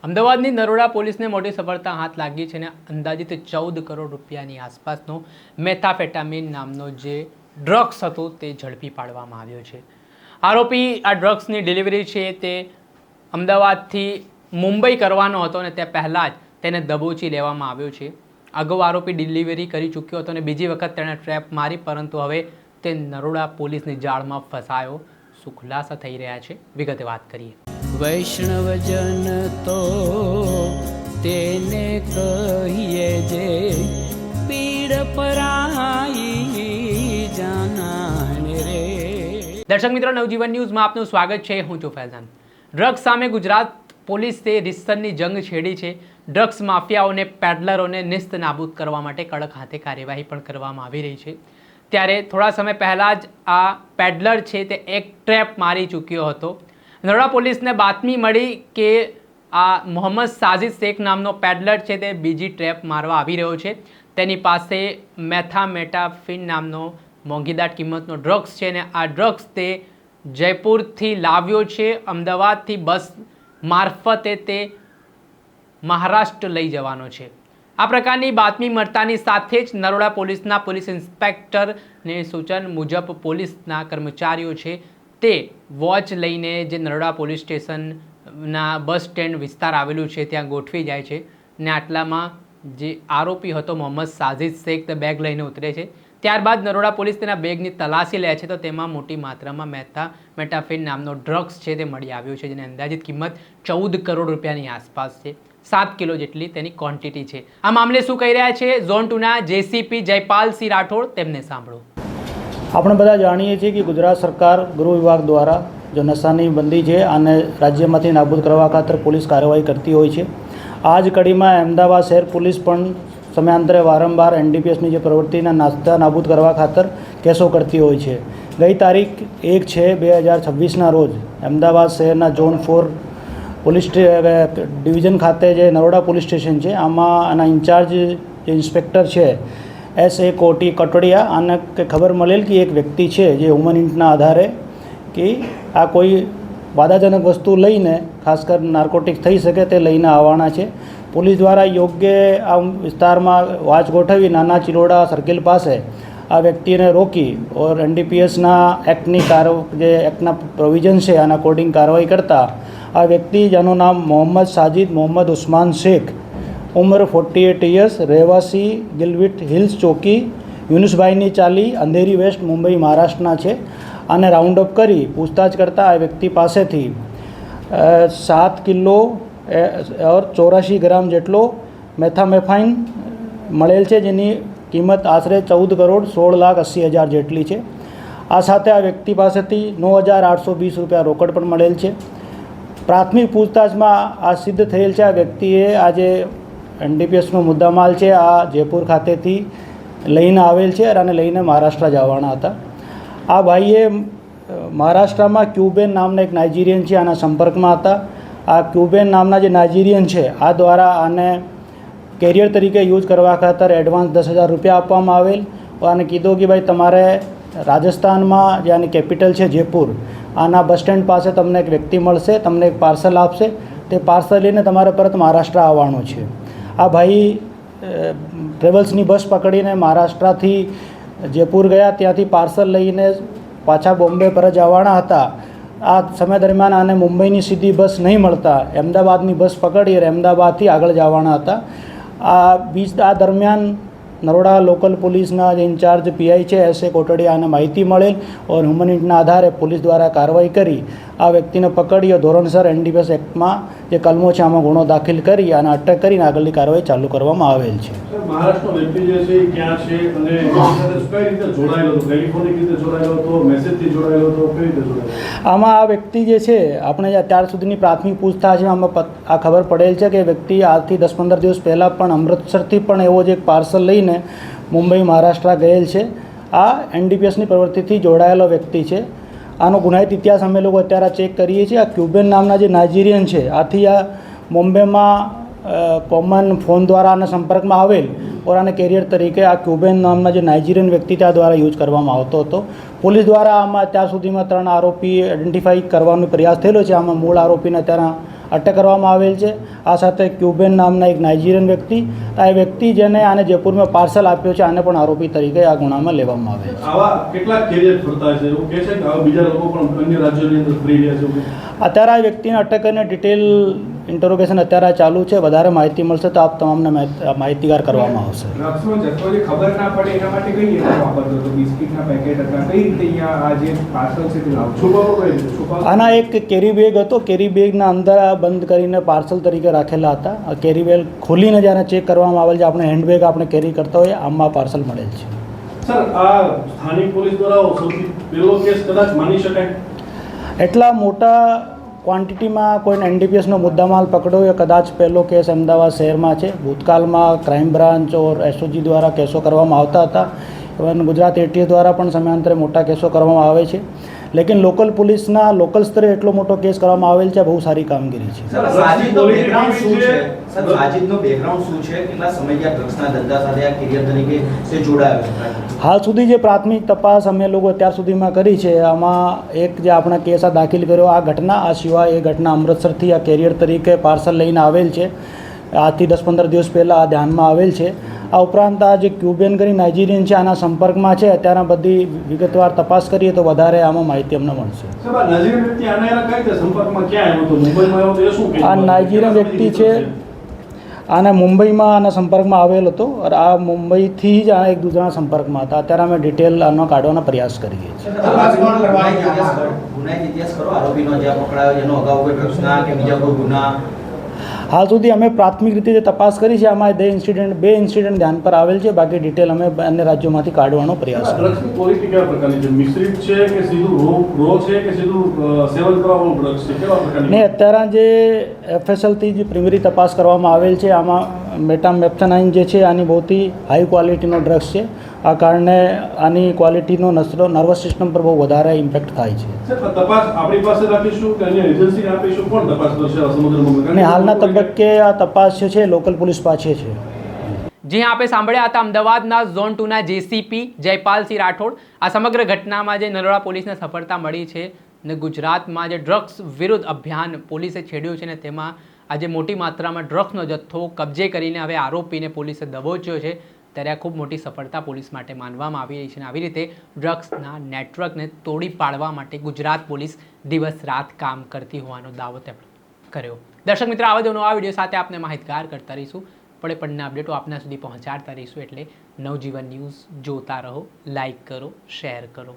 અમદાવાદની નરોડા પોલીસને મોટી સફળતા હાથ લાગી છે અને અંદાજિત 14 કરોડ રૂપિયાની આસપાસનો મેથાફેટામીન નામનો જે ડ્રગ્સ હતો તે ઝડપી પાડવામાં આવ્યો છે। આરોપી આ ડ્રગ્સની ડિલિવરી છે તે અમદાવાદથી મુંબઈ કરવાનો હતો અને તે પહેલાં જ તેને દબોચી લેવામાં આવ્યો છે। અગાઉ આરોપી ડિલિવરી કરી ચૂક્યો હતો અને બીજી વખત તેણે ટ્રેપ મારી, પરંતુ હવે તે નરોડા પોલીસની જાળમાં ફસાયો। શું ખુલાસા થઈ રહ્યા છે, વિગતે વાત કરીએ। વૈષ્ણવજન તો તેને કહીએ જે પીડ પરાઈ જાનાને રે। દર્શક મિત્રો, નવજીવન ન્યૂઝમાં આપનું સ્વાગત છે। હું છું ફૈઝાન। ડ્રગ્સ સામે ગુજરાત પોલીસે રીતસરની જંગ છેડી છે। ડ્રગ્સ માફિયાઓને, પેડલરોને નિસ્ત નાબૂદ કરવા માટે કડક હાથે કાર્યવાહી પણ કરવામાં આવી રહી છે। ત્યારે થોડા સમય પહેલાં જ આ પેડલર છે તે એક ટ્રેપ મારી ચૂક્યો હતો। નરોડા પોલીસને બાતમી મળી કે આ મોહમ્મદ સાજિદ શેખ નામનો પેડલર છે તે બીજી ટ્રેપ મારવા આવી રહ્યો છે। તેની પાસે મેથામેટાફિન નામનો મોંઘીદાટ કિંમતનો ડ્રગ્સ છે અને આ ડ્રગ્સ તે જયપુરથી લાવ્યો છે। અમદાવાદથી બસ મારફતે તે મહારાષ્ટ્ર લઈ જવાનો છે। આ પ્રકારની બાતમી મળતાની સાથે જ નરોડા પોલીસના પોલીસ ઇન્સ્પેક્ટરને સૂચન મુજબ પોલીસના કર્મચારીઓ છે તે વોચ લઈને જે નરોડા પોલીસ સ્ટેશનના બસ સ્ટેન્ડ વિસ્તાર આવેલું છે ત્યાં ગોઠવી જાય છે ને આટલામાં જે આરોપી હતો મોહમ્મદ સાજિદ શેખ તે બેગ લઈને ઉતરે છે। ત્યારબાદ નરોડા પોલીસ તેના બેગની તલાશી લે છે તો તેમાં મોટી માત્રામાં મેથાફેટામીન નામનો ડ્રગ્સ છે તે મળી આવ્યો છે, જેની અંદાજિત કિંમત 14 કરોડ રૂપિયાની આસપાસ છે। 7 કિલો જેટલી તેની ક્વોન્ટિટી છે। આ મામલે શું કહી રહ્યા છે ઝોન 2ના જેસીપી જયપાલસિંહ રાઠોડ, તેમને સાંભળો। આપણે બધા જાણીએ છીએ કે ગુજરાત સરકાર ગૃહ વિભાગ દ્વારા જો નશાની બંધી છે અને રાજ્યમાંથી નાબૂદ કરવા ખાતર પોલીસ કાર્યવાહી કરતી હોય છે। આ જ કડીમાં અમદાવાદ શહેર પોલીસ પણ સમયાંતરે વારંવાર એનડીપીએસની જે પ્રવૃત્તિના નાબૂદ કરવા ખાતર કેસો કરતી હોય છે। ગઈ તારીખ 1/6/2026ના રોજ અમદાવાદ શહેરના ઝોન 4 પોલીસ ડિવિઝન ખાતે જે નરોડા પોલીસ સ્ટેશન છે આમાં આના ઇન્ચાર્જ જે ઇન્સ્પેક્ટર છે SA કટોડિયા આને ખબર મળેલ કે એક વ્યક્તિ છે જે હ્યુમન ઇન્ટના આધારે કે આ કોઈ બાધાજનક વસ્તુ લઈને, ખાસ કરી નાર્કોટિક્સ થઈ શકે તે લઈને આવવાના છે। પોલીસ દ્વારા યોગ્ય આ વિસ્તારમાં વાચ ગોઠવી નાના ચિલોડા સર્કલ પાસે આ વ્યક્તિને રોકી ઓર એનડીપીએસના એક્ટની જે એક્ટના પ્રોવિઝન છે આના અકોર્ડિંગ કાર્યવાહી કરતા આ વ્યક્તિ જેનું નામ મોહમ્મદ સાજિદ મોહમ્મદ ઉસ્માન શેખ, ઉંમર 48 યર્સ, રહેવાસી ગિલવિટ હિલ્સ ચોકી, યુનુસભાઈની ચાલી, અંધેરી વેસ્ટ, મુંબઈ મહારાષ્ટ્રના છે। આને રાઉન્ડ અપ કરી પૂછતાછ કરતાં આ વ્યક્તિ પાસેથી 7 કિલો ઓર 84 ગ્રામ જેટલો મેથામેફાઇન મળેલ છે, જેની કિંમત આશરે 14 કરોડ 16,80,000 જેટલી છે। આ સાથે આ વ્યક્તિ પાસેથી 9,820 રૂપિયા રોકડ પણ મળેલ છે। પ્રાથમિક પૂછતાછમાં આ સિદ્ધ થયેલ છે આ વ્યક્તિએ આજે એનડીપીએસનો મુદ્દામાલ છે આ જયપુર ખાતેથી લઈને આવેલ છે અને લઈને મહારાષ્ટ્ર જવાના હતા। આ ભાઈએ મહારાષ્ટ્રમાં ક્યુબેન નામના એક નાઇજીરિયન છે આના સંપર્કમાં હતા। આ ક્યુબેન નામના જે નાઇજીરિયન છે આ દ્વારા આને કેરિયર તરીકે યુઝ કરવા ખાતર એડવાન્સ 10,000 રૂપિયા આપવામાં આવેલ અને કીધું કે ભાઈ તમારે રાજસ્થાનમાં જે આની કેપિટલ છે જયપુર, આના બસ સ્ટેન્ડ પાસે તમને એક વ્યક્તિ મળશે, તમને એક પાર્સલ આપશે, તે પાર્સલ લઈને તમારે પરત મહારાષ્ટ્ર આવવાનું છે। આ ભાઈ ટ્રેવલ્સની બસ પકડીને મહારાષ્ટ્રથી જયપુર ગયા, ત્યાંથી પાર્સલ લઈને પાછા બોમ્બે પરત જવાના હતા। આ સમય દરમિયાન આને મુંબઈની સીધી બસ નહીં મળતા અમદાવાદની બસ પકડી અને અમદાવાદથી આગળ જવાના હતા। આ દરમિયાન નરોડા લોકલ પોલીસના જે ઇન્ચાર્જ પીઆઈ છે SA કોટડિયાને માહિતી મળેલ ઓર હ્યુમન ઇન્ટના આધારે પોલીસ દ્વારા કાર્યવાહી કરી આ વ્યક્તિને પકડી ધોરણસર એનડીપીએસ એક્ટમાં જે કલમો છે આમાં ગુનો દાખલ કરી અને અટક કરીને આગળની કાર્યવાહી ચાલુ કરવામાં આવેલ છે। મહારાષ્ટ્રનો વ્યક્તિ જે છે એ ક્યાં છે અને કઈ રીતે જોડાયેલો હતો, ટેલિફોનિક રીતે જોડાયેલો હતો, મેસેજથી જોડાયેલો હતો, કઈ રીતે જોડાયેલો? આમાં આ વ્યક્તિ જે છે આપણે અત્યાર સુધીની પ્રાથમિક પૂછતાછમાં આમાં આ ખબર પડેલ છે કે વ્યક્તિ આજથી 10-15 દિવસ પહેલાં પણ અમૃતસરથી પણ એવો જ એક પાર્સલ લઈને મુંબઈ મહારાષ્ટ્ર ગયેલ છે। આ એનડીપીએસની પ્રવૃત્તિથી જોડાયેલો વ્યક્તિ છે। આનો ગુનાહિત ઇતિહાસ અમે લોકો અત્યારે ચેક કરીએ છીએ। આ ક્યુબેન નામના જે નાઇજીરિયન છે આથી આ બોમ્બેમાં કોમન ફોન દ્વારા આના સંપર્કમાં આવેલ ઓર આને કેરિયર તરીકે આ ક્યુબેન નામના જે નાઇજીરિયન વ્યક્તિ ત્યાં દ્વારા યુઝ કરવામાં આવતો હતો। પોલીસ દ્વારા આમાં અત્યાર સુધીમાં 3 આરોપી આઈડેન્ટિફાઈ કરવાનો પ્રયાસ થયેલો છે। આમાં મૂળ આરોપીને અત્યારે અટક કરવામાં આવેલ છે. આ સાથે ક્યુબેન નામના એક નાઇજીરિયન વ્યક્તિ, આ વ્યક્તિ જેને આને જયપુરમાં પાર્સલ આપ્યો છે, આને પણ આરોપી તરીકે આ ગુનામાં લેવામાં આવેલ છે. આવા કેટલા કેરિયર ફરતા છે એવું કહે છે કે આવા બીજા લોકો પણ અન્ય રાજ્યોની અંદર ફરી રહ્યા છે એવું? અત્યારે આ વ્યક્તિને અટક કરીને ડિટેલ ઇન્ટરોગેશન અત્યારે ચાલુ છે. વધારે માહિતી મળશે તો આપ તમામને માહિતીગાર કરવામાં આવશે. ડ્રગ્સનો જથ્થો જે ખબર ના પડે એના માટે કઈ રીતે વાપરતો હતો? બિસ્કિટના પેકેટ હતા, કઈ રીતે અહીંયા આ જે પાર્સલ છે તે લાવતો? છુપાવો કઈ રીતે? છુપાવો આના એક કેરી બેગ હતો. કેરી બેગના અંદર આ બંધ કરીને પાર્સલ તરીકે રાખેલા હતા. આ કેરી બેગ ખોલીને જ્યારે ચેક કરવામાં આવેલ છે, આપણે હેન્ડબેગ આપણે કેરી કરતા હોઈએ, આમાં પાર્સલ મળેલ છે. સર, આ સ્થાનિક પોલીસ દ્વારા સૌથી પહેલો કેસ કદાચ માની શકાય? એટલા મોટા ક્વોન્ટિટીમાં કોઈને એનડીપીએસનો મુદ્દામાલ પકડ્યો એ કદાચ પહેલો કેસ અમદાવાદ શહેરમાં છે. ભૂતકાળમાં ક્રાઇમ બ્રાન્ચ ઓર એસઓજી દ્વારા કેસો કરવામાં આવતા હતા. ઇવન ગુજરાત એટીએસ દ્વારા પણ સમયાંતરે મોટા કેસો કરવામાં આવે છે. લેકિન લોકલ પોલીસના લોકલ સ્તરે એટલો મોટો કેસ કરવામાં આવેલ છે, બહુ સારી કામગીરી છે. સર, સાજિદનો બેકગ્રાઉન્ડ શું છે? સર, સાજિદનો બેકગ્રાઉન્ડ શું છે? કેટલા સમયથી આ ડ્રગ્સના ધંધા સાથે આ કેરિયર તરીકે તે જોડાયો છે? હાલ સુધી જે પ્રાથમિક તપાસ અમે લોકો અત્યાર સુધીમાં કરી છે, આમાં એક જે આપણા કેસ આ દાખલ કર્યો આ ઘટના, આ સિવાય એ ઘટના અમૃતસરથી આ કેરિયર તરીકે પાર્સલ લઈને આવેલ છે. આજથી 10-15 દિવસ પહેલાં આ ધ્યાનમાં આવેલ છે. આ ઉપરાંત આ જે ક્યુબેન કરી નાઇજીરિયન છે, આના સંપર્કમાં છે. અત્યારે બધી વિગતવાર તપાસ કરીએ તો વધારે આમાં માહિતી અમને મળશે. સાહેબ, આ નાઇજીરિયન વ્યક્તિ આના એના કઈ રીતે સંપર્કમાં ક્યાં આવ્યો હતો? મુંબઈમાં આવ્યો તો એ શું કહે? આ નાઇજીરિયન વ્યક્તિ છે, આના મુંબઈમાં આના સંપર્કમાં આવેલ હતો. અને આ મુંબઈથી જ આ એક દૂસરાના સંપર્કમાં હતા. અત્યારે અમે ડિટેલ આનો કાઢવાના પ્રયાસ કરીએ છીએ. ગુનાહિત ઇતિહાસ કરો આરોપીનો, જ્યાં પકડાયો, જેનો અગાઉ કોઈ ડ્રગ્સના કે બીજા કોઈ ગુના? હાલ સુધી અમે પ્રાથમિક રીતે જે તપાસ કરી છે, આમાં બે ઇન્સિડન્ટ ધ્યાન પર આવેલ છે. બાકી ડિટેલ અમે અન્ય રાજ્યોમાંથી કાઢવાનો પ્રયાસ કરીએ. ડ્રગ્સની ક્વોલિટી કેવા પ્રકારની છે? મિશ્રિત છે કે સીધું રો છે કે સીધું સેવન કરવાનું ડ્રગ્સ છે? કેવા પ્રકારની? ને અત્યારે જે એફએસએલથી જે પ્રિમરી તપાસ કરવામાં આવેલ છે, આમાં મેટામેપ્થેનાઇન જે છે, આની બહુથી હાઈ ક્વોલિટીનો ડ્રગ્સ છે. આ કારણે આની ક્વોલિટીનો નર્વસ સિસ્ટમ પર બહુ વધારે ઇમ્પેક્ટ થાય છે. સર, તપાસ આપણી પાસે રાખીશું કે અન્ય એજન્સીને આપીશું? કોણ તપાસ કરશે આ સમગ્ર? અને હાલના તબક્કે આ તપાસ જે છે લોકલ પોલીસ પાસે છે. જી હા, આપે સાંભળ્યા હતા અમદાવાદના ઝોન 2ના જેસીપી જયપાલસિંહ રાઠોડ. આ સમગ્ર ઘટનામાં જે નરોડા પોલીસને સફળતા મળી છે ને ગુજરાતમાં જે ડ્રગ્સ વિરુદ્ધ અભિયાન પોલીસે છેડ્યું છે ને તેમાં આજે મોટી માત્રામાં ડ્રગ્સનો જથ્થો કબજે કરીને હવે આરોપીને પોલીસે દબોચ્યો છે, ત્યારે આ ખૂબ મોટી સફળતા પોલીસ માટે માનવામાં આવી રહી છે. અને આવી રીતે ડ્રગ્સના નેટવર્કને તોડી પાડવા માટે ગુજરાત પોલીસ દિવસ રાત કામ કરતી હોવાનો દાવો તેમણે કર્યો. દર્શક મિત્રો, આવા જ નવા વિડીયો સાથે આપને માહિતગાર કરતા રહીશું. પડે પડના અપડેટો આપના સુધી પહોંચાડતા રહીશું. એટલે નવજીવન ન્યૂઝ જોતા રહો, લાઈક કરો, શેર કરો.